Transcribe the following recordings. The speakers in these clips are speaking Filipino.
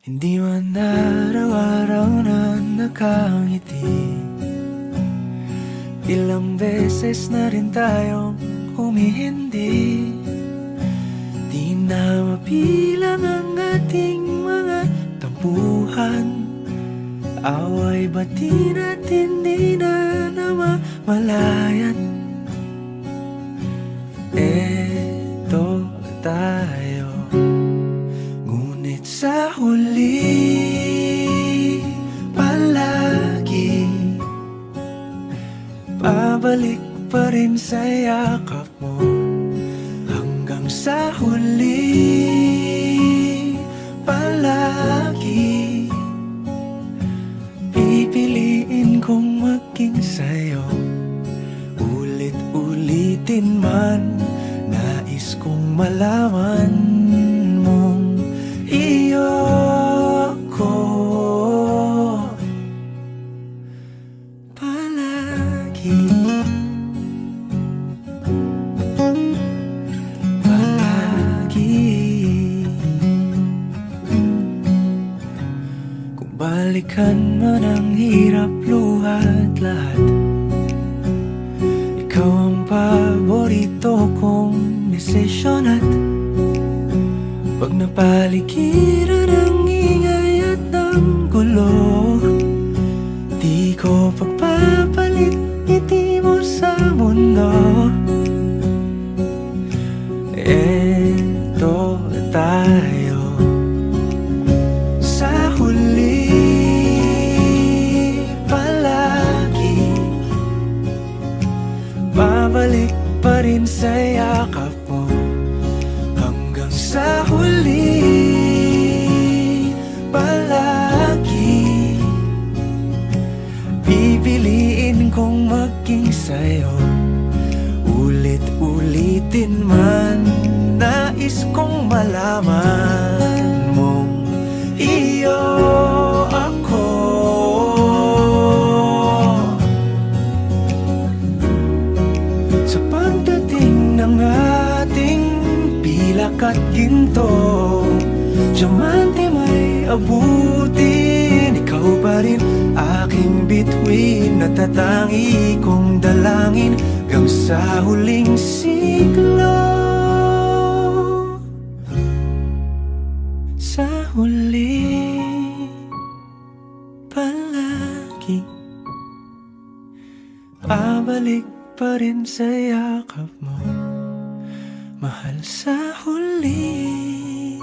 Hindi man araw-araw na nakangiti, ilang beses na rin tayong humihindi. Di na mabilang ang ating mga tampuhan, away bati natin di na namamalayan. Eto tayo, ngunit sa huli palagi pabalik pa rin sa yakap mo. Hanggang sa huli palagi pipiliin kong maging sa'yo. Ulit-ulitin man, nais kong malaman mong iyo ko palagi. Kung balikan man ang hirap, luhat lahat, ikaw ang paborito kong desisyon. At pag napaligiran ang ingay at ng gulo, di ko pagpapalit ngiti mo sa mundo. Eto tayo, sa huli palagi babalik pa rin sa yakap mo. Hanggang sa huli palagi pipiliin kong maging sa'yo. Ulit-ulitin man, nais kong malaman mong iyo ako. Sa pagdating ng ating pilak at ginto, diamante may abutin, ikaw pa rin aking bituin. Natatangi kong dalangin hanggang sa huling siglo. Sa huli palagi pabalik pa rin sa yakap mo, mahal. Sa huli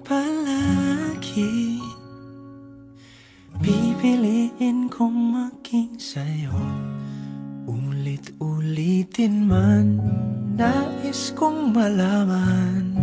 palagi pipiliin kong maging sa'yo. Ulit-ulitin man, nais kong malaman